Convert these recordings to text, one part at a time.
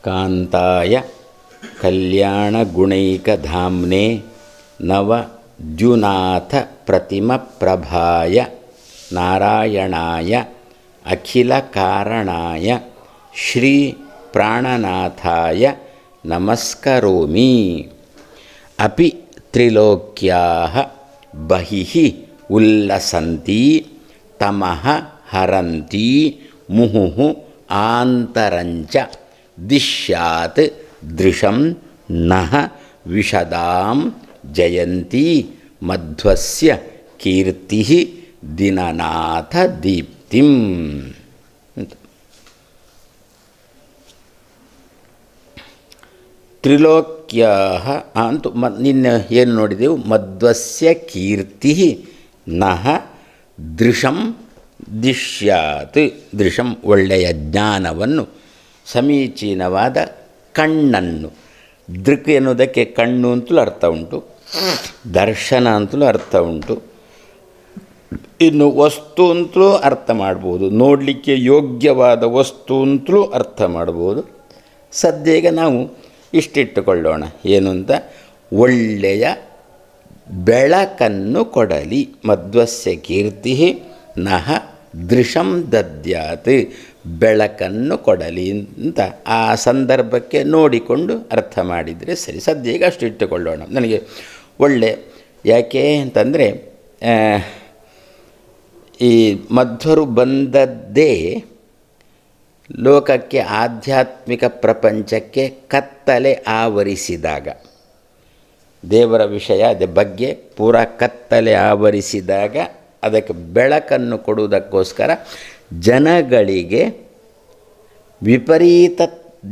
ಕಾಂತಾಯ ಕಲ್ಯಾಣಗುಣೈಕಧಾಮ್ನೇ ನವದ್ಯುನಾಥ ಪ್ರತಿಮಪ್ರಭಾಯ ನಾರಾಯಣಾಯ ಅಖಿಲಕಾರಣಾಯ ಶ್ರೀ ಪ್ರಾಣನಾಥಾಯ ನಮಸ್ಕರೋಮಿ. ಅಪಿ ತ್ರಿಲೋಕ್ಯಾಃ ಬಹಿಃ ಉಲ್ಲಸಂತಿ ತಮಃ ಹರಂತಿ ಮುಹುಃ ಆಂತರಂಚ ದಿಶ್ಯಾತ್ ದೃಶಂ ನಃ ವಿಶದಾಂ ಜಯಂತಿ ಮಧ್ವಸ್ಯ ಕೀರ್ತಿ ದಿನನಾಥ ದೀಪ್ತಿಂ. ತ್ರಿಲೋಕ್ಯಾಃ ಅಂತೂ ನಿನ್ನೆ ಏನು ನೋಡಿದೆವು? ಮಧ್ವಸ್ಯ ಕೀರ್ತಿ ನಃ ದೃಶಂ ದಿಶ್ಯಾತ್. ದೃಶಂ ಒಳ್ಳೆಯ ಜ್ಞಾನವನ್ನು, ಸಮೀಚೀನವಾದ ಕಣ್ಣನ್ನು. ದೃಕ್ ಎನ್ನುವುದಕ್ಕೆ ಕಣ್ಣು ಅಂತಲೂ ಅರ್ಥ ಉಂಟು, ದರ್ಶನ ಅಂತಲೂ ಅರ್ಥ ಉಂಟು, ಇನ್ನು ವಸ್ತು ಅಂತಲೂ ಅರ್ಥ ಮಾಡ್ಬೋದು, ನೋಡಲಿಕ್ಕೆ ಯೋಗ್ಯವಾದ ವಸ್ತು ಅಂತಲೂ ಅರ್ಥ ಮಾಡ್ಬೋದು. ಸದ್ಯ ಈಗ ನಾವು ಇಷ್ಟಿಟ್ಟುಕೊಳ್ಳೋಣ, ಏನು ಅಂತ, ಒಳ್ಳೆಯ ಬೆಳಕನ್ನು ಕೊಡಲಿ. ಮಧ್ವಸ್ಯ ಕೀರ್ತಿ ನಃ ದೃಶಂ ದದ್ಯಾತ್, ಬೆಳಕನ್ನು ಕೊಡಲಿ ಅಂತ ಆ ಸಂದರ್ಭಕ್ಕೆ ನೋಡಿಕೊಂಡು ಅರ್ಥ ಮಾಡಿದರೆ ಸರಿ. ಸದ್ಯ ಈಗ ಅಷ್ಟು ಇಟ್ಟುಕೊಳ್ಳೋಣ. ನನಗೆ ಒಳ್ಳೆ ಯಾಕೆ ಅಂತಂದರೆ, ಈ ಮಧ್ವರು ಬಂದದ್ದೇ ಲೋಕಕ್ಕೆ, ಆಧ್ಯಾತ್ಮಿಕ ಪ್ರಪಂಚಕ್ಕೆ ಕತ್ತಲೆ ಆವರಿಸಿದಾಗ, ದೇವರ ವಿಷಯದ ಬಗ್ಗೆ ಪೂರ ಕತ್ತಲೆ ಆವರಿಸಿದಾಗ ಅದಕ್ಕೆ ಬೆಳಕನ್ನು ಕೊಡುವುದಕ್ಕೋಸ್ಕರ ಜನಗಳಿಗೆ ವಿಪರೀತ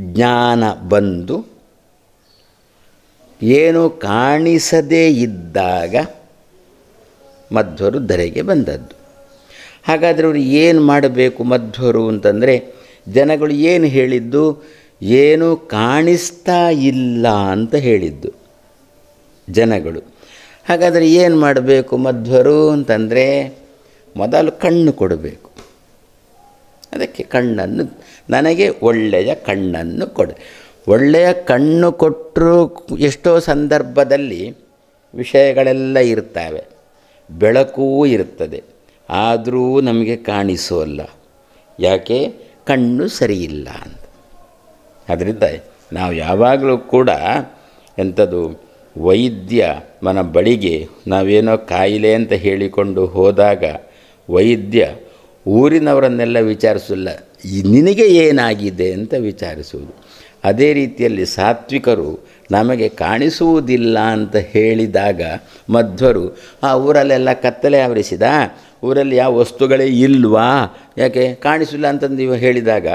ಜ್ಞಾನ ಬಂದು ಏನು ಕಾಣಿಸದೇ ಇದ್ದಾಗ ಮಧ್ವರು ಧರೆಗೆ ಬಂದದ್ದು. ಹಾಗಾದರೆ ಅವರು ಏನು ಮಾಡಬೇಕು ಮಧ್ವರು ಅಂತಂದರೆ, ಜನಗಳು ಏನು ಹೇಳಿದ್ದು? ಏನು ಕಾಣಿಸ್ತಾ ಇಲ್ಲ ಅಂತ ಹೇಳಿದ್ದು ಜನಗಳು. ಹಾಗಾದರೆ ಏನು ಮಾಡಬೇಕು ಮಧ್ವರು ಅಂತಂದರೆ, ಮೊದಲು ಕಣ್ಣು ಕೊಡಬೇಕು. ಅದಕ್ಕೆ ಕಣ್ಣನ್ನು, ನನಗೆ ಒಳ್ಳೆಯ ಕಣ್ಣನ್ನು ಕೊಡು. ಒಳ್ಳೆಯ ಕಣ್ಣು ಕೊಟ್ಟರೂ ಎಷ್ಟೋ ಸಂದರ್ಭದಲ್ಲಿ ವಿಷಯಗಳೆಲ್ಲ ಇರ್ತವೆ, ಬೆಳಕೂ ಇರ್ತದೆ, ಆದರೂ ನಮಗೆ ಕಾಣಿಸೋಲ್ಲ. ಯಾಕೆ? ಕಣ್ಣು ಸರಿಯಿಲ್ಲ ಅಂತ. ಅದರಿಂದ ನಾವು ಯಾವಾಗಲೂ ಕೂಡ ಎಂಥದ್ದು, ವೈದ್ಯ ಮನ ಬಳಿಗೆ ನಾವೇನೋ ಕಾಯಿಲೆ ಅಂತ ಹೇಳಿಕೊಂಡು ಹೋದಾಗ ವೈದ್ಯ ಊರಿನವರನ್ನೆಲ್ಲ ವಿಚಾರಿಸಲ್ಲ, ನಿನಗೆ ಏನಾಗಿದೆ ಅಂತ ವಿಚಾರಿಸುವುದು. ಅದೇ ರೀತಿಯಲ್ಲಿ ಸಾತ್ವಿಕರು ನಮಗೆ ಕಾಣಿಸುವುದಿಲ್ಲ ಅಂತ ಹೇಳಿದಾಗ ಮಧ್ವರು, ಆ ಊರಲ್ಲೆಲ್ಲ ಕತ್ತಲೆ ಆವರಿಸಿದ, ಊರಲ್ಲಿ ಯಾವ ವಸ್ತುಗಳೇ ಇಲ್ವಾ, ಯಾಕೆ ಕಾಣಿಸಿಲ್ಲ ಅಂತಂದು ಹೇಳಿದಾಗ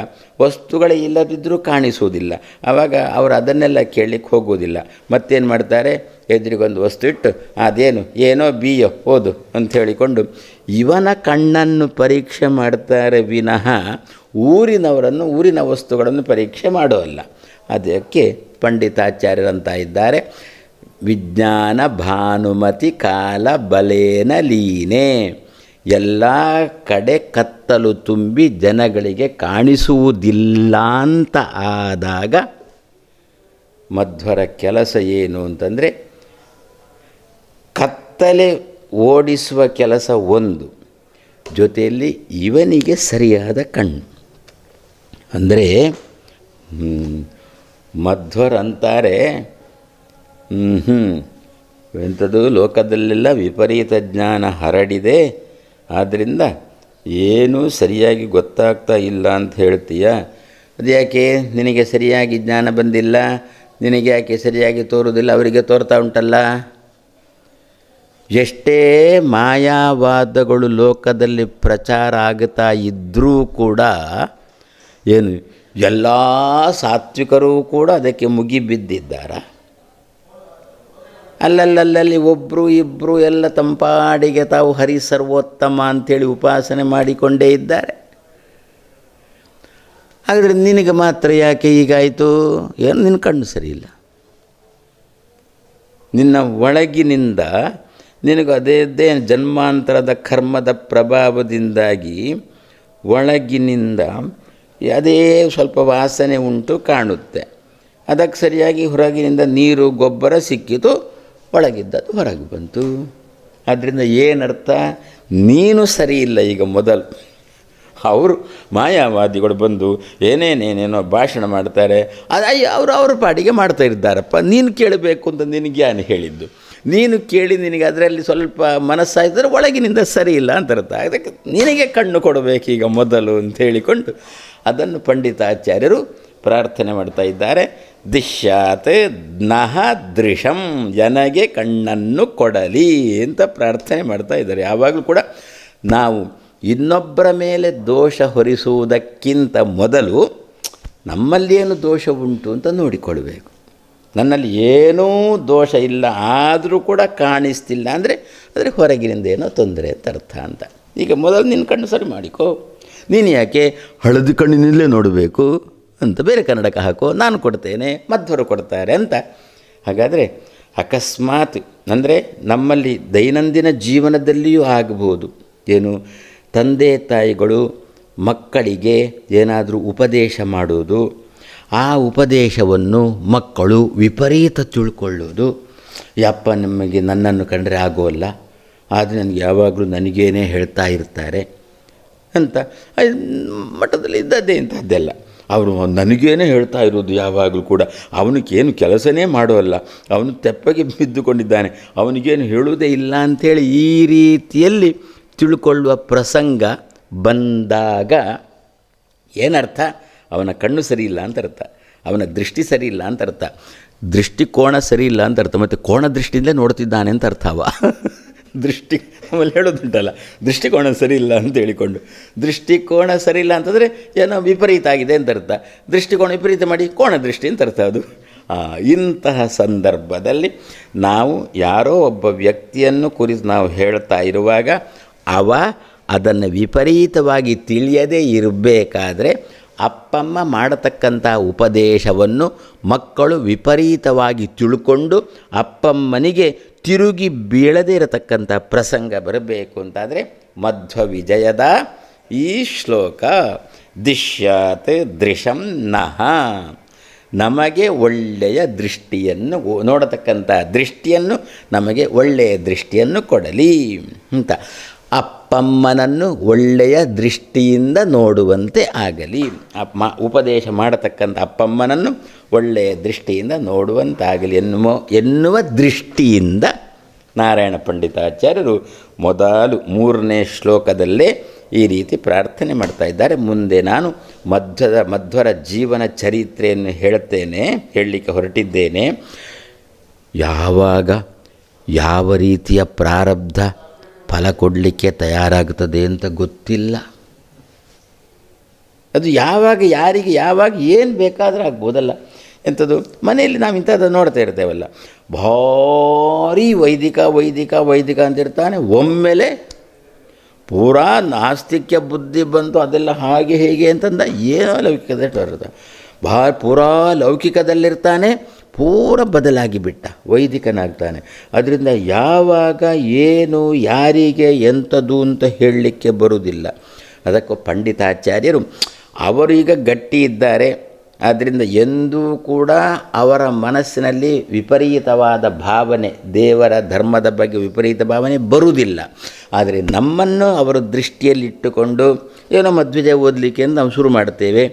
ವಸ್ತುಗಳೇ ಇಲ್ಲದಿದ್ದರೂ ಕಾಣಿಸುವುದಿಲ್ಲ. ಆವಾಗ ಅವರು ಅದನ್ನೆಲ್ಲ ಕೇಳಲಿಕ್ಕೆ ಹೋಗೋದಿಲ್ಲ. ಮತ್ತೇನು ಮಾಡ್ತಾರೆ? ಎದುರಿಗೊಂದು ವಸ್ತು ಇಟ್ಟು ಅದೇನು ಏನೋ ಬಿಯೋ ಓದು ಅಂತ ಹೇಳಿಕೊಂಡು ಇವನ ಕಣ್ಣನ್ನು ಪರೀಕ್ಷೆ ಮಾಡ್ತಾರೆ ವಿನಃ ಊರಿನವರನ್ನು, ಊರಿನ ವಸ್ತುಗಳನ್ನು ಪರೀಕ್ಷೆ ಮಾಡೋಲ್ಲ. ಅದಕ್ಕೆ ಪಂಡಿತಾಚಾರ್ಯರಂತ ಇದ್ದಾರೆ, ವಿಜ್ಞಾನ ಭಾನುಮತಿ ಕಾಲ ಬಲೇನ ಲೀನೆ. ಎಲ್ಲ ಕಡೆ ಕತ್ತಲು ತುಂಬಿ ಜನಗಳಿಗೆ ಕಾಣಿಸುವುದಿಲ್ಲ ಅಂತ ಆದಾಗ ಮಧ್ವರ ಕೆಲಸ ಏನು ಅಂತಂದರೆ, ಕತ್ತಲೆ ಓಡಿಸುವ ಕೆಲಸ ಒಂದು, ಜೊತೆಯಲ್ಲಿ ಇವನಿಗೆ ಸರಿಯಾದ ಕಣ್ಣು. ಅಂದರೆ ಮಧ್ವರಂತಾರೆ, ಎಂಥದ್ದು ಲೋಕದಲ್ಲೆಲ್ಲ ವಿಪರೀತ ಜ್ಞಾನ ಹರಡಿದೆ, ಆದ್ದರಿಂದ ಏನೂ ಸರಿಯಾಗಿ ಗೊತ್ತಾಗ್ತಾ ಇಲ್ಲ ಅಂತ ಹೇಳ್ತೀಯ. ಅದು ಯಾಕೆ ನಿನಗೆ ಸರಿಯಾಗಿ ಜ್ಞಾನ ಬಂದಿಲ್ಲ? ನಿನಗೆ ಯಾಕೆ ಸರಿಯಾಗಿ ತೋರುವುದಿಲ್ಲ? ಅವರಿಗೆ ತೋರ್ತಾ ಉಂಟಲ್ಲ. ಎಷ್ಟೇ ಮಾಯಾವಾದಗಳು ಲೋಕದಲ್ಲಿ ಪ್ರಚಾರ ಆಗುತ್ತಾ ಇದ್ದರೂ ಕೂಡ ಏನು ಎಲ್ಲ ಸಾತ್ವಿಕರೂ ಕೂಡ ಅದಕ್ಕೆ ಮುಗಿಬಿದ್ದಿದ್ದಾರೆ. ಅಲ್ಲಲ್ಲಿ ಒಬ್ಬರು ಇಬ್ಬರು ಎಲ್ಲ ತಂಪಾಡಿಗೆ ತಾವು ಹರಿ ಸರ್ವೋತ್ತಮ ಅಂಥೇಳಿ ಉಪಾಸನೆ ಮಾಡಿಕೊಂಡೇ ಇದ್ದಾರೆ. ಹಾಗಾದರೆ ನಿನಗೆ ಮಾತ್ರ ಯಾಕೆ ಹೀಗಾಯಿತು? ಏನು ನಿನ್ನ ಕಣ್ಣು ಸರಿಯಿಲ್ಲ. ನಿನ್ನ ಒಳಗಿನಿಂದ ನಿನಗೆ ಅದೇ ಜನ್ಮಾಂತರದ ಕರ್ಮದ ಪ್ರಭಾವದಿಂದಾಗಿ ಒಳಗಿನಿಂದ ಅದೇ ಸ್ವಲ್ಪ ವಾಸನೆ ಉಂಟು ಕಾಣುತ್ತೆ. ಅದಕ್ಕೆ ಸರಿಯಾಗಿ ಹೊರಗಿನಿಂದ ನೀರು ಗೊಬ್ಬರ ಸಿಕ್ಕಿತು, ಒಳಗಿದ್ದದ್ದು ಹೊರಗೆ ಬಂತು. ಆದ್ದರಿಂದ ಏನರ್ಥ? ನೀನು ಸರಿ ಇಲ್ಲ. ಈಗ ಮೊದಲು ಅವರು ಮಾಯಾವಾದಿಗಳು ಬಂದು ಏನೇನೇನೇನೋ ಭಾಷಣ ಮಾಡ್ತಾರೆ, ಅದು ಅವ್ರ ಪಾಡಿಗೆ ಮಾಡ್ತಾ ಇದ್ದಾರಪ್ಪ. ನೀನು ಕೇಳಬೇಕು ಅಂತ ನಿನಗೆ ಯಾನು ಹೇಳಿದ್ದು? ನೀನು ಕೇಳಿ ನಿನಗೆ ಅದರಲ್ಲಿ ಸ್ವಲ್ಪ ಮನಸ್ಸಾಯಿದ್ರೆ ಒಳಗಿನಿಂದ ಸರಿ ಇಲ್ಲ ಅಂತ ಅರ್ಥ. ಅದಕ್ಕೆ ನಿನಗೆ ಕಣ್ಣು ಕೊಡಬೇಕೀಗ ಮೊದಲು ಅಂತ ಹೇಳಿಕೊಂಡು ಅದನ್ನು ಪಂಡಿತಾಚಾರ್ಯರು ಪ್ರಾರ್ಥನೆ ಮಾಡ್ತಾ ಇದ್ದಾರೆ. ದಿಶ್ಯಾತ್ ನಹ ದೃಶಂ, ನನಗೆ ಕಣ್ಣನ್ನು ಕೊಡಲಿ ಅಂತ ಪ್ರಾರ್ಥನೆ ಮಾಡ್ತಾ ಇದ್ದಾರೆ. ಯಾವಾಗಲೂ ಕೂಡ ನಾವು ಇನ್ನೊಬ್ಬರ ಮೇಲೆ ದೋಷ ಹೊರಿಸುವುದಕ್ಕಿಂತ ಮೊದಲು ನಮ್ಮಲ್ಲೇನು ದೋಷ ಉಂಟು ಅಂತ ನೋಡಿಕೊಳ್ಬೇಕು. ನನ್ನಲ್ಲಿ ಏನೂ ದೋಷ ಇಲ್ಲ ಆದರೂ ಕೂಡ ಕಾಣಿಸ್ತಿಲ್ಲ ಅಂದರೆ ಹೊರಗಿನಿಂದ ಏನೋ ತೊಂದರೆ ಅಂತ ಅರ್ಥ ಅಂತ. ಈಗ ಮೊದಲು ನಿನ್ನ ಕಣ್ಣು ಸರಿ ಮಾಡಿಕೋ. ನೀನು ಯಾಕೆ ಹಳದಿ ಕಣ್ಣಿನಲ್ಲೇ ನೋಡಬೇಕು ಅಂತ ಬೇರೆ ಕನ್ನಡಕ ಹಾಕೋ, ನಾನು ಕೊಡ್ತೇನೆ, ಮಧ್ವರು ಕೊಡ್ತಾರೆ ಅಂತ. ಹಾಗಾದರೆ ಅಕಸ್ಮಾತ್ ಅಂದರೆ ನಮ್ಮಲ್ಲಿ ದೈನಂದಿನ ಜೀವನದಲ್ಲಿಯೂ ಆಗಬಹುದು, ಏನು ತಂದೆ ತಾಯಿಗಳು ಮಕ್ಕಳಿಗೆ ಏನಾದರೂ ಉಪದೇಶ ಮಾಡೋದು, ಆ ಉಪದೇಶವನ್ನು ಮಕ್ಕಳು ವಿಪರೀತ ತಿಳ್ಕೊಳ್ಳೋದು. ಯಪ್ಪ ನಮಗೆ ನನ್ನನ್ನು ಕಂಡರೆ ಆಗೋಲ್ಲ, ಆದರೆ ನನಗೆ ಯಾವಾಗಲೂ ನನಗೇನೇ ಹೇಳ್ತಾ ಇರ್ತಾರೆ ಅಂತ ಮಠದಲ್ಲಿ ಇದ್ದದ್ದೇ ಇಂಥದ್ದೆಲ್ಲ. ಅವರು ನನಗೇನೇ ಹೇಳ್ತಾ ಇರೋದು ಯಾವಾಗಲೂ ಕೂಡ, ಅವನಿಗೇನು ಕೆಲಸನೇ ಮಾಡೋಲ್ಲ, ಅವನು ತೆಪ್ಪಗೆ ಬಿದ್ದುಕೊಂಡಿದ್ದಾನೆ, ಅವನಿಗೇನು ಹೇಳುವುದೇ ಇಲ್ಲ ಅಂಥೇಳಿ ಈ ರೀತಿಯಲ್ಲಿ ತಿಳ್ಕೊಳ್ಳುವ ಪ್ರಸಂಗ ಬಂದಾಗ ಏನರ್ಥ? ಅವನ ಕಣ್ಣು ಸರಿ ಇಲ್ಲ ಅಂತ ಅರ್ಥ, ಅವನ ದೃಷ್ಟಿ ಸರಿ ಇಲ್ಲ ಅಂತ ಅರ್ಥ, ದೃಷ್ಟಿಕೋನ ಸರಿ ಇಲ್ಲ ಅಂತ ಅರ್ಥ. ಮತ್ತು ಕೋಣ ದೃಷ್ಟಿಯಿಂದಲೇ ನೋಡ್ತಿದ್ದಾನೆ ಅಂತ ಅರ್ಥ. ದೃಷ್ಟಿ ಆಮೇಲೆ ಹೇಳೋದುಂಟಲ್ಲ, ದೃಷ್ಟಿಕೋನ ಸರಿ ಇಲ್ಲ ಅಂತ ಹೇಳಿಕೊಂಡು, ದೃಷ್ಟಿಕೋನ ಸರಿ ಇಲ್ಲ ಅಂತಂದರೆ ಏನೋ ವಿಪರೀತ ಆಗಿದೆ ಅಂತ ಅರ್ಥ. ದೃಷ್ಟಿಕೋನ ವಿಪರೀತ ಮಾಡಿ ಕೋಣ ದೃಷ್ಟಿ ಅಂತ ಅರ್ಥ ಅದು. ಇಂತಹ ಸಂದರ್ಭದಲ್ಲಿ ನಾವು ಯಾರೋ ಒಬ್ಬ ವ್ಯಕ್ತಿಯನ್ನು ಕುರಿತು ನಾವು ಹೇಳ್ತಾ ಇರುವಾಗ ಅವ ಅದನ್ನು ವಿಪರೀತವಾಗಿ ತಿಳಿಯದೇ ಇರಬೇಕಾದ್ರೆ ಅಪ್ಪಮ್ಮ ಮಾಡತಕ್ಕಂಥ ಉಪದೇಶವನ್ನು ಮಕ್ಕಳು ವಿಪರೀತವಾಗಿ ತಿಳ್ಕೊಂಡು ಅಪ್ಪಮ್ಮನಿಗೆ ತಿರುಗಿ ಬೀಳದೇ ಇರತಕ್ಕಂಥ ಪ್ರಸಂಗ ಬರಬೇಕು ಅಂತಾದರೆ ಮಧ್ವ ವಿಜಯದ ಈ ಶ್ಲೋಕ ದಿಶ್ಯಾತ್ ದೃಶಂ ನಹ, ನಮಗೆ ಒಳ್ಳೆಯ ದೃಷ್ಟಿಯನ್ನು ನೋಡತಕ್ಕಂಥ ದೃಷ್ಟಿಯನ್ನು, ನಮಗೆ ಒಳ್ಳೆಯ ದೃಷ್ಟಿಯನ್ನು ಕೊಡಲಿ ಅಂತ. ಅಪ್ಪಮ್ಮನನ್ನು ಒಳ್ಳೆಯ ದೃಷ್ಟಿಯಿಂದ ನೋಡುವಂತೆ ಆಗಲಿ. ಉಪದೇಶ ಮಾಡತಕ್ಕಂಥ ಅಪ್ಪಮ್ಮನನ್ನು ಒಳ್ಳೆಯ ದೃಷ್ಟಿಯಿಂದ ನೋಡುವಂತಾಗಲಿ ಎನ್ನುವ ದೃಷ್ಟಿಯಿಂದ ನಾರಾಯಣ ಪಂಡಿತಾಚಾರ್ಯರು ಮೊದಲು 3ನೇ ಶ್ಲೋಕದಲ್ಲೇ ಈ ರೀತಿ ಪ್ರಾರ್ಥನೆ ಮಾಡ್ತಾ ಇದ್ದಾರೆ. ಮುಂದೆ ನಾನು ಮಧ್ವರ ಜೀವನ ಚರಿತ್ರೆಯನ್ನು ಹೇಳಲಿಕ್ಕೆ ಹೊರಟಿದ್ದೇನೆ. ಯಾವಾಗ ಯಾವ ರೀತಿಯ ಪ್ರಾರಬ್ಧ ಫಲ ಕೊಡಲಿಕ್ಕೆ ತಯಾರಾಗ್ತದೆ ಅಂತ ಗೊತ್ತಿಲ್ಲ. ಅದು ಯಾವಾಗ ಯಾರಿಗೆ ಯಾವಾಗ ಏನು ಬೇಕಾದರೂ ಆಗ್ಬೋದಲ್ಲ. ಎಂಥದ್ದು ಮನೆಯಲ್ಲಿ ನಾವು ಇಂಥದ್ದು ನೋಡ್ತಾ ಇರ್ತೇವಲ್ಲ, ಭಾರೀ ವೈದಿಕ ಅಂತಿರ್ತಾನೆ, ಒಮ್ಮೆಲೆ ಪೂರಾ ನಾಸ್ತಿಕ್ಯ ಬುದ್ಧಿ ಬಂತು, ಅದೆಲ್ಲ ಹಾಗೆ ಹೇಗೆ ಅಂತಂದ ಏನೋ ಲೌಕಿಕದ ಬರುತ್ತೆ. ಪೂರಾ ಲೌಕಿಕದಲ್ಲಿರ್ತಾನೆ, ಪೂರ ಬದಲಾಗಿ ಬಿಟ್ಟ, ವೈದಿಕನಾಗ್ತಾನೆ. ಅದರಿಂದ ಯಾವಾಗ ಏನು ಯಾರಿಗೆ ಎಂಥದ್ದು ಅಂತ ಹೇಳಲಿಕ್ಕೆ ಬರುವುದಿಲ್ಲ. ಅದಕ್ಕೂ ಪಂಡಿತಾಚಾರ್ಯರು ಅವರೀಗ ಗಟ್ಟಿ ಇದ್ದಾರೆ, ಆದ್ದರಿಂದ ಎಂದೂ ಕೂಡ ಅವರ ಮನಸ್ಸಿನಲ್ಲಿ ವಿಪರೀತವಾದ ಭಾವನೆ, ದೇವರ ಧರ್ಮದ ಬಗ್ಗೆ ವಿಪರೀತ ಭಾವನೆ ಬರುವುದಿಲ್ಲ. ಆದರೆ ನಮ್ಮನ್ನು ಅವರ ದೃಷ್ಟಿಯಲ್ಲಿಟ್ಟುಕೊಂಡು ಏನೋ ಮಧ್ವಿಜಯ ಓದಲಿಕ್ಕೆ ಅಂತ ನಾವು ಶುರು ಮಾಡ್ತೇವೆ,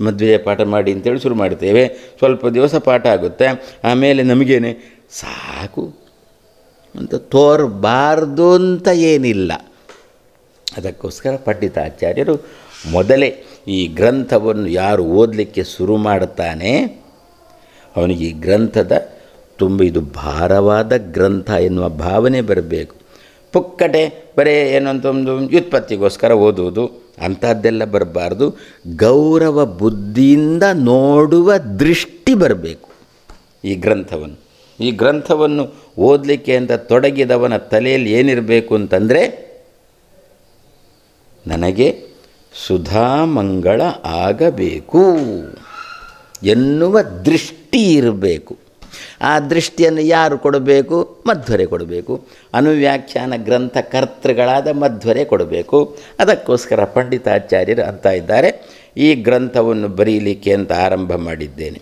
ಮಧ್ವಿಜಯ ಪಾಠ ಮಾಡಿ ಅಂತೇಳಿ ಶುರು ಮಾಡ್ತೇವೆ. ಸ್ವಲ್ಪ ದಿವಸ ಪಾಠ ಆಗುತ್ತೆ, ಆಮೇಲೆ ನಮಗೇನೆ ಸಾಕು ಅಂತ ತೋರಬಾರ್ದು ಅಂತ ಏನಿಲ್ಲ. ಅದಕ್ಕೋಸ್ಕರ ಪಂಡಿತಾಚಾರ್ಯರು ಮೊದಲೇ ಈ ಗ್ರಂಥವನ್ನು ಯಾರು ಓದಲಿಕ್ಕೆ ಶುರು ಮಾಡುತ್ತಾನೆ ಅವನಿಗೆ ಈ ಗ್ರಂಥದ ತುಂಬ ಇದು ಭಾರವಾದ ಗ್ರಂಥ ಎನ್ನುವ ಭಾವನೆ ಬರಬೇಕು. ಪುಕ್ಕಟೆ ಬರೇ ಏನಂತ ಒಂದು ವ್ಯುತ್ಪತ್ತಿಗೋಸ್ಕರ ಓದುವುದು ಅಂಥದ್ದೆಲ್ಲ ಬರಬಾರ್ದು. ಗೌರವ ಬುದ್ಧಿಯಿಂದ ನೋಡುವ ದೃಷ್ಟಿ ಬರಬೇಕು. ಈ ಗ್ರಂಥವನ್ನು ಓದಲಿಕ್ಕೆ ಅಂತ ತೊಡಗಿದವನ ತಲೆಯಲ್ಲಿ ಏನಿರಬೇಕು ಅಂತಂದರೆ, ನನಗೆ ಸುಧಾಮಂಗಳ ಆಗಬೇಕು ಎನ್ನುವ ದೃಷ್ಟಿ ಇರಬೇಕು. ಆ ದೃಷ್ಟಿಯನ್ನು ಯಾರು ಕೊಡಬೇಕು? ಮಧ್ವರೇ ಕೊಡಬೇಕು. ಅನುವ್ಯಾಖ್ಯಾನ ಗ್ರಂಥ ಕರ್ತೃಗಳಾದ ಮಧ್ವರೇ ಕೊಡಬೇಕು. ಅದಕ್ಕೋಸ್ಕರ ಪಂಡಿತಾಚಾರ್ಯರು ಅಂತ ಇದ್ದಾರೆ, ಈ ಗ್ರಂಥವನ್ನು ಬರೀಲಿಕ್ಕೆ ಅಂತ ಆರಂಭ ಮಾಡಿದ್ದೇನೆ.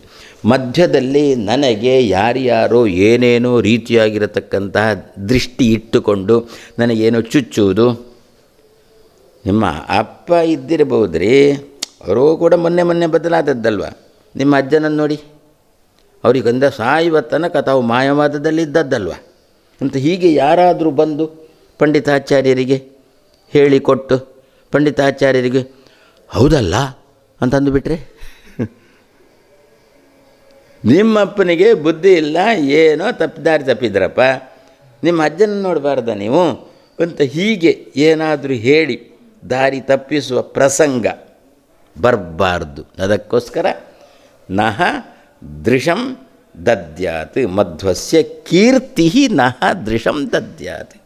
ಮಧ್ಯದಲ್ಲಿ ನನಗೆ ಯಾರ್ಯಾರೋ ಏನೇನೋ ರೀತಿಯಾಗಿರತಕ್ಕಂತಹ ದೃಷ್ಟಿ ಇಟ್ಟುಕೊಂಡು ನನಗೇನೋ ಚುಚ್ಚುವುದು. ನಿಮ್ಮ ಅಪ್ಪ ಇದ್ದಿರಬಹುದ್ರಿ, ಅವರು ಕೂಡ ಮೊನ್ನೆ ಬದಲಾದದ್ದಲ್ವ. ನಿಮ್ಮ ಅಜ್ಜನನ್ನು ನೋಡಿ, ಅವರಿಗೊಂದ ಸಾಯುವ ತನಕ ತಾವು ಮಾಯವಾದದಲ್ಲಿ ಇದ್ದದ್ದಲ್ವ ಅಂತ. ಹೀಗೆ ಯಾರಾದರೂ ಬಂದು ಪಂಡಿತಾಚಾರ್ಯರಿಗೆ ಹೇಳಿಕೊಟ್ಟು ಪಂಡಿತಾಚಾರ್ಯರಿಗೆ ಹೌದಲ್ಲ ಅಂತಂದುಬಿಟ್ರೆ, ನಿಮ್ಮಪ್ಪನಿಗೆ ಬುದ್ಧಿ ಇಲ್ಲ, ಏನೋ ದಾರಿ ತಪ್ಪಿದ್ರಪ್ಪ, ನಿಮ್ಮ ಅಜ್ಜನ ನೋಡಬಾರ್ದ ನೀವು ಅಂತ ಹೀಗೆ ಏನಾದರೂ ಹೇಳಿ ದಾರಿ ತಪ್ಪಿಸುವ ಪ್ರಸಂಗ ಬರಬಾರ್ದು. ಅದಕ್ಕೋಸ್ಕರ ನಹ ದೃಶಂ ದದ್ಯಾತ್ ಮಧ್ವಸ್ಯ ಕೀರ್ತಿ ನಹ ದೃಶಂ ದದ್ಯಾತ್.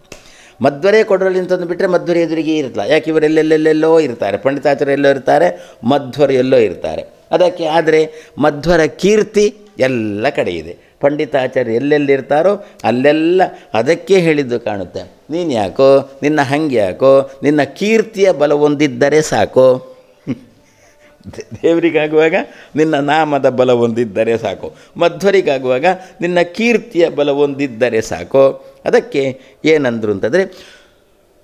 ಮಧ್ವರೇ ಕೊಡಲಿ ಅಂತಂದು ಬಿಟ್ಟರೆ ಮಧ್ವರ ಎದುರಿಗೆ ಇರಲ್ಲ. ಯಾಕೆ ಇವರೆಲ್ಲೆಲ್ಲೆಲ್ಲೋ ಇರ್ತಾರೆ, ಪಂಡಿತಾಚಾರ್ಯ ಎಲ್ಲೋ ಇರ್ತಾರೆ, ಮಧ್ವರು ಎಲ್ಲೋ ಇರ್ತಾರೆ. ಅದಕ್ಕೆ ಆದರೆ ಮಧ್ವರ ಕೀರ್ತಿ ಎಲ್ಲ ಕಡೆ ಇದೆ. ಪಂಡಿತಾಚಾರ್ಯ ಎಲ್ಲೆಲ್ಲಿರ್ತಾರೋ ಅಲ್ಲೆಲ್ಲ ಅದಕ್ಕೆ ಹೇಳಿದ್ದು ಕಾಣುತ್ತೆ. ನೀನು ಯಾಕೋ, ನಿನ್ನ ಹಂಗೆ ಯಾಕೋ, ನಿನ್ನ ಕೀರ್ತಿಯ ಬಲ ಹೊಂದಿದ್ದರೆ ಸಾಕೋ. ದೇವರಿಗಾಗುವಾಗ ನಿನ್ನ ನಾಮದ ಬಲ ಹೊಂದಿದ್ದರೆ ಸಾಕು, ಮಧ್ವರಿಗಾಗುವಾಗ ನಿನ್ನ ಕೀರ್ತಿಯ ಬಲ ಹೊಂದಿದ್ದರೆ ಸಾಕು. ಅದಕ್ಕೆ ಏನಂದರು ಅಂತಂದರೆ,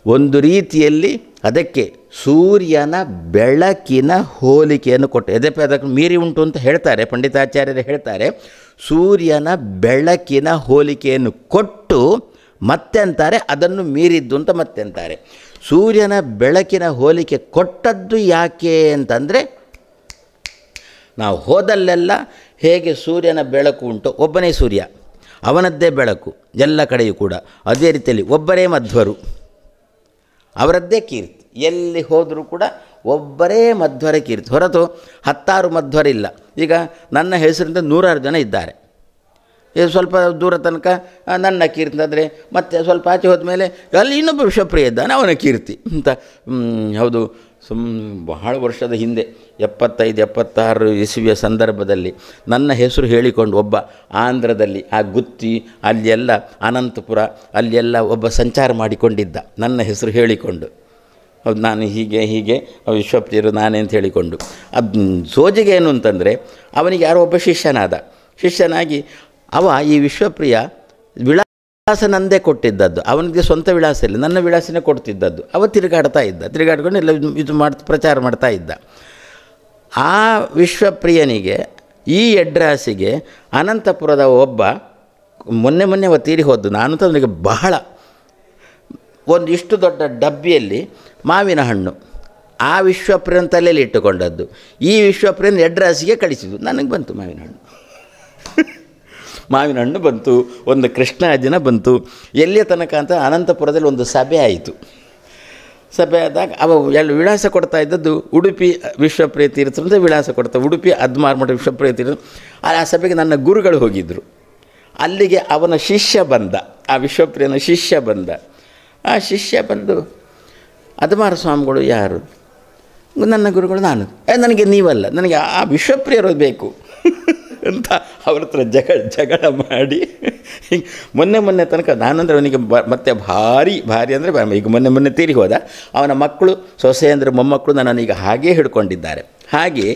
ಒಂದು ರೀತಿಯಲ್ಲಿ ಅದಕ್ಕೆ ಸೂರ್ಯನ ಬೆಳಕಿನ ಹೋಲಿಕೆಯನ್ನು ಕೊಟ್ಟು, ಅದಕ್ಕೆ ಮೀರಿ ಉಂಟು ಅಂತ ಹೇಳ್ತಾರೆ ಪಂಡಿತಾಚಾರ್ಯರು ಹೇಳ್ತಾರೆ. ಸೂರ್ಯನ ಬೆಳಕಿನ ಹೋಲಿಕೆಯನ್ನು ಕೊಟ್ಟು ಮತ್ತೆ ಅಂತಾರೆ ಅದನ್ನು ಮೀರಿದ್ದು ಅಂತ ಮತ್ತೆ ಅಂತಾರೆ. ಸೂರ್ಯನ ಬೆಳಕಿನ ಹೋಲಿಕೆ ಕೊಟ್ಟದ್ದು ಯಾಕೆ ಅಂತಂದರೆ, ನಾವು ಹೋದಲ್ಲೆಲ್ಲ ಹೇಗೆ ಸೂರ್ಯನ ಬೆಳಕು ಉಂಟು, ಒಬ್ಬನೇ ಸೂರ್ಯ, ಅವನದ್ದೇ ಬೆಳಕು ಎಲ್ಲ ಕಡೆಯೂ ಕೂಡ. ಅದೇ ರೀತಿಯಲ್ಲಿ ಒಬ್ಬರೇ ಮಧ್ವರು, ಅವರದ್ದೇ ಕೀರ್ತಿ. ಎಲ್ಲಿ ಹೋದರೂ ಕೂಡ ಒಬ್ಬರೇ ಮಧ್ವರ ಕೀರ್ತಿ, ಹೊರತು 10 ಮಧ್ವರಿಲ್ಲ. ಈಗ ನನ್ನ ಹೆಸರಿಂದ 100 ಜನ ಇದ್ದಾರೆ. ಇದು ಸ್ವಲ್ಪ ದೂರ ತನಕ ನನ್ನ ಕೀರ್ತಿ ಅಂದರೆ, ಮತ್ತೆ ಸ್ವಲ್ಪ ಆಚೆ ಹೋದ್ಮೇಲೆ ಅಲ್ಲಿ ಇನ್ನೊಬ್ಬ ವಿಶ್ವಪ್ರಿಯ ಇದ್ದಾನೆ, ಅವನ ಕೀರ್ತಿ ಅಂತ. ಹೌದು, ಬಹಳ ವರ್ಷದ ಹಿಂದೆ 75-76 ಇಸವಿಯ ಸಂದರ್ಭದಲ್ಲಿ ನನ್ನ ಹೆಸರು ಹೇಳಿಕೊಂಡು ಒಬ್ಬ ಆಂಧ್ರದಲ್ಲಿ ಆ ಗುತ್ತಿ ಅಲ್ಲೆಲ್ಲ ಅನಂತಪುರ ಅಲ್ಲೆಲ್ಲ ಒಬ್ಬ ಸಂಚಾರ ಮಾಡಿಕೊಂಡಿದ್ದ ನನ್ನ ಹೆಸರು ಹೇಳಿಕೊಂಡು. ಹೌದು, ನಾನು ಹೀಗೆ ವಿಶ್ವಪ್ರಿಯರು ನಾನೇ ಅಂತ ಹೇಳಿಕೊಂಡು. ಅದು ಸೋಜಿಗೆ ಏನು ಅಂತಂದರೆ, ಅವನಿಗೆ ಯಾರೋ ಒಬ್ಬ ಶಿಷ್ಯನಾಗಿ ಅವ ಈ ವಿಶ್ವಪ್ರಿಯ ವಿಳಾಸ ನಂದೇ ಕೊಟ್ಟಿದ್ದದ್ದು, ಅವನಿಗೆ ಸ್ವಂತ ವಿಳಾಸ ಇಲ್ಲ, ನನ್ನ ವಿಳಾಸನೇ ಕೊಡ್ತಿದ್ದದ್ದು. ಅವ ತಿರುಗಾಡ್ಕೊಂಡು ಎಲ್ಲ ಇದು ಪ್ರಚಾರ ಮಾಡ್ತಾ ಇದ್ದ. ಆ ವಿಶ್ವಪ್ರಿಯನಿಗೆ ಈ ಅಡ್ರೆಸ್ಸಿಗೆ ಅನಂತಪುರದ ಒಬ್ಬ ಮೊನ್ನೆ ಅವ ತೀರಿ ಹೋದ್ದು. ನಾನು ಅಂತ ಅವನಿಗೆ ಬಹಳ ಒಂದಿಷ್ಟು ದೊಡ್ಡ ಡಬ್ಬಿಯಲ್ಲಿ ಮಾವಿನ ಹಣ್ಣು ಆ ವಿಶ್ವಪ್ರಿಯನ ತಲೆಯಲ್ಲಿ ಇಟ್ಟುಕೊಂಡದ್ದು. ಈ ವಿಶ್ವಪ್ರಿಯನ ಅಡ್ರೆಸ್ಸಿಗೆ ಕಳಿಸಿದ್ದು. ನನಗೆ ಬಂತು ಮಾವಿನ ಹಣ್ಣು ಬಂತು, ಒಂದು ಕೃಷ್ಣಾಜಿನ ಬಂತು. ಎಲ್ಲಿಯ ತನಕ ಅಂತ ಅನಂತಪುರದಲ್ಲಿ ಒಂದು ಸಭೆ ಆಯಿತು. ಸಭೆ ಆದಾಗ ಅವ ಎಲ್ಲ ವಿಳಾಸ ಕೊಡ್ತಾ ಇದ್ದದ್ದು ಉಡುಪಿ ವಿಶ್ವಪ್ರಿಯ ತೀರ್ಥ ಅಂತ ವಿಳಾಸ ಕೊಡ್ತಾ, ಉಡುಪಿ ಅದ್ಮಾರ್ಮಠ ವಿಶ್ವಪ್ರಿಯ ತೀರ್ಥ. ಆ ಸಭೆಗೆ ನನ್ನ ಗುರುಗಳು ಹೋಗಿದ್ದರು. ಅಲ್ಲಿಗೆ ಅವನ ಶಿಷ್ಯ ಬಂದ, ಆ ವಿಶ್ವಪ್ರಿಯನ ಶಿಷ್ಯ ಬಂದ. ಆ ಶಿಷ್ಯ ಬಂದು, ಅದ್ಮಾರ ಸ್ವಾಮಿಗಳು ಯಾರು? ನನ್ನ ಗುರುಗಳು. ನಾನು ನನಗೆ ನೀವಲ್ಲ, ನನಗೆ ಆ ವಿಶ್ವಪ್ರಿಯರು ಬೇಕು ಅಂತ ಅವ್ರ ಹತ್ರ ಜಗಳ ಮಾಡಿ ಹಿಂಗೆ ಮೊನ್ನೆ ತನಕ ನಾನಂದರೆ ಅವನಿಗೆ ಮತ್ತೆ ಭಾರಿ ಅಂದರೆ ಈಗ ಮೊನ್ನೆ ತೀರಿ ಹೋದ. ಅವನ ಮಕ್ಕಳು, ಸೊಸೆ ಅಂದರೆ ಮೊಮ್ಮಕ್ಕಳು ನನ್ನನ್ನು ಈಗ ಹಾಗೇ ಹಿಡ್ಕೊಂಡಿದ್ದಾರೆ. ಹಾಗೆ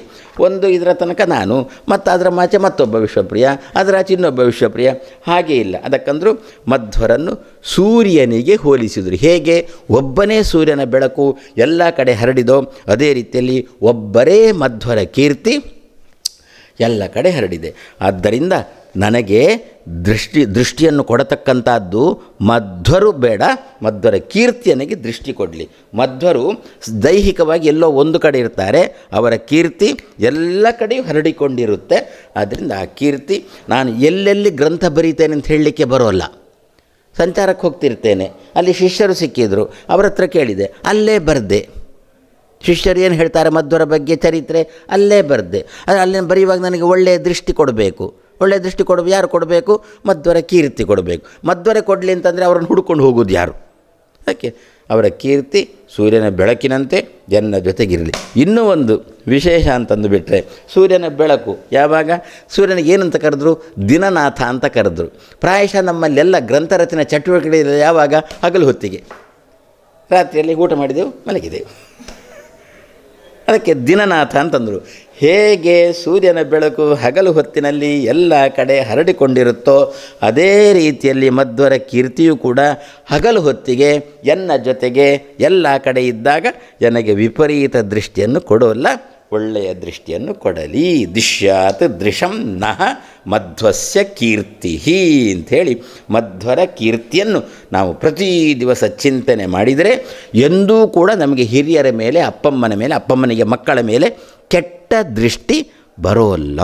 ಒಂದು ಇದರ ತನಕ ನಾನು, ಮತ್ತು ಅದರ ಮಾಚೆ ಮತ್ತೊಬ್ಬ ವಿಶ್ವಪ್ರಿಯ, ಅದರ ಆಚೆ ಇನ್ನೊಬ್ಬ ವಿಶ್ವಪ್ರಿಯ, ಹಾಗೇ ಇಲ್ಲ. ಅದಕ್ಕಂದರೂ ಮಧ್ವರನ್ನು ಸೂರ್ಯನಿಗೆ ಹೋಲಿಸಿದರು. ಹೇಗೆ ಒಬ್ಬನೇ ಸೂರ್ಯನ ಬೆಳಕು ಎಲ್ಲ ಕಡೆ ಹರಡಿದೋ ಅದೇ ರೀತಿಯಲ್ಲಿ ಒಬ್ಬರೇ ಮಧ್ವರ ಕೀರ್ತಿ ಎಲ್ಲ ಕಡೆ ಹರಡಿದೆ. ಆದ್ದರಿಂದ ನನಗೆ ದೃಷ್ಟಿಯನ್ನು ಕೊಡತಕ್ಕಂಥದ್ದು ಮಧ್ವರು ಬೇಡ, ಮಧ್ವರ ಕೀರ್ತಿಯನಿಗೆ ದೃಷ್ಟಿ ಕೊಡಲಿ. ಮಧ್ವರು ದೈಹಿಕವಾಗಿ ಎಲ್ಲೋ ಒಂದು ಕಡೆ ಇರ್ತಾರೆ, ಅವರ ಕೀರ್ತಿ ಎಲ್ಲ ಕಡೆಯೂ ಹರಡಿಕೊಂಡಿರುತ್ತೆ. ಆದ್ದರಿಂದ ಆ ಕೀರ್ತಿ ನಾನು ಎಲ್ಲೆಲ್ಲಿ ಗ್ರಂಥ ಬರೀತೇನೆ ಅಂತ ಹೇಳಲಿಕ್ಕೆ ಬರೋಲ್ಲ. ಸಂಚಾರಕ್ಕೆ ಹೋಗ್ತಿರ್ತೇನೆ, ಅಲ್ಲಿ ಶಿಷ್ಯರು ಸಿಕ್ಕಿದ್ರು, ಅವರ ಹತ್ರ ಕೇಳಿದೆ, ಅಲ್ಲೇ ಬರೆದೆ. ಶಿಷ್ಯರು ಏನು ಹೇಳ್ತಾರೆ ಮಧ್ವರ ಬಗ್ಗೆ ಚರಿತ್ರೆ ಅಲ್ಲೇ ಬರೆದೆ. ಅಲ್ಲೇ ಬರೆಯುವಾಗ ನನಗೆ ಒಳ್ಳೆಯ ದೃಷ್ಟಿ ಕೊಡಬೇಕು. ಒಳ್ಳೆಯ ದೃಷ್ಟಿ ಯಾರು ಕೊಡಬೇಕು? ಮಧ್ವರ ಕೀರ್ತಿ ಕೊಡಬೇಕು. ಮಧ್ವರ ಕೊಡಲಿ ಅಂತಂದರೆ ಅವರನ್ನು ಹುಡ್ಕೊಂಡು ಹೋಗೋದು ಯಾರು? ಅದಕ್ಕೆ ಅವರ ಕೀರ್ತಿ ಸೂರ್ಯನ ಬೆಳಕಿನಂತೆ ಜನ ಜೊತೆಗಿರಲಿ. ಇನ್ನೂ ಒಂದು ವಿಶೇಷ ಅಂತಂದು ಬಿಟ್ಟರೆ, ಸೂರ್ಯನ ಬೆಳಕು ಯಾವಾಗ ಸೂರ್ಯನಿಗೆ ಏನಂತ ಕರೆದ್ರು? ದಿನನಾಥ ಅಂತ ಕರೆದ್ರು. ಪ್ರಾಯಶಃ ನಮ್ಮಲ್ಲೆಲ್ಲ ಗ್ರಂಥರಚನೆ ಚಟುವಟಿಕೆ ಯಾವಾಗ? ಹಗಲು ಹೊತ್ತಿಗೆ. ರಾತ್ರಿಯಲ್ಲಿ ಊಟ ಮಾಡಿದೆವು, ಮಲಗಿದೆವು. ಅದಕ್ಕೆ ದಿನನಾಥ ಅಂತಂದರು. ಹೇಗೆ ಸೂರ್ಯನ ಬೆಳಕು ಹಗಲು ಹೊತ್ತಿನಲ್ಲಿ ಎಲ್ಲ ಕಡೆ ಹರಡಿಕೊಂಡಿರುತ್ತೋ ಅದೇ ರೀತಿಯಲ್ಲಿ ಮಧ್ವರ ಕೀರ್ತಿಯೂ ಕೂಡ ಹಗಲು ಹೊತ್ತಿಗೆ ಎನ್ನ ಜೊತೆಗೆ ಎಲ್ಲ ಕಡೆ ಇದ್ದಾಗ ನನಗೆ ವಿಪರೀತ ದೃಷ್ಟಿಯನ್ನು ಕೊಡೋಲ್ಲ, ಒಳ್ಳೆಯ ದೃಷ್ಟಿಯನ್ನು ಕೊಡಲಿ. ದಿಶ್ಯಾತ್ ದೃಶಂ ನಃ ಮಧ್ವಸ್ಯ ಕೀರ್ತಿ ಅಂಥೇಳಿ ಮಧ್ವರ ಕೀರ್ತಿಯನ್ನು ನಾವು ಪ್ರತಿ ದಿವಸ ಚಿಂತನೆ ಮಾಡಿದರೆ ಎಂದೂ ಕೂಡ ನಮಗೆ ಹಿರಿಯರ ಮೇಲೆ, ಅಪ್ಪಮ್ಮನ ಮೇಲೆ, ಅಪ್ಪಮ್ಮನಿಗೆ ಮಕ್ಕಳ ಮೇಲೆ ಕೆಟ್ಟ ದೃಷ್ಟಿ ಬರೋಲ್ಲ.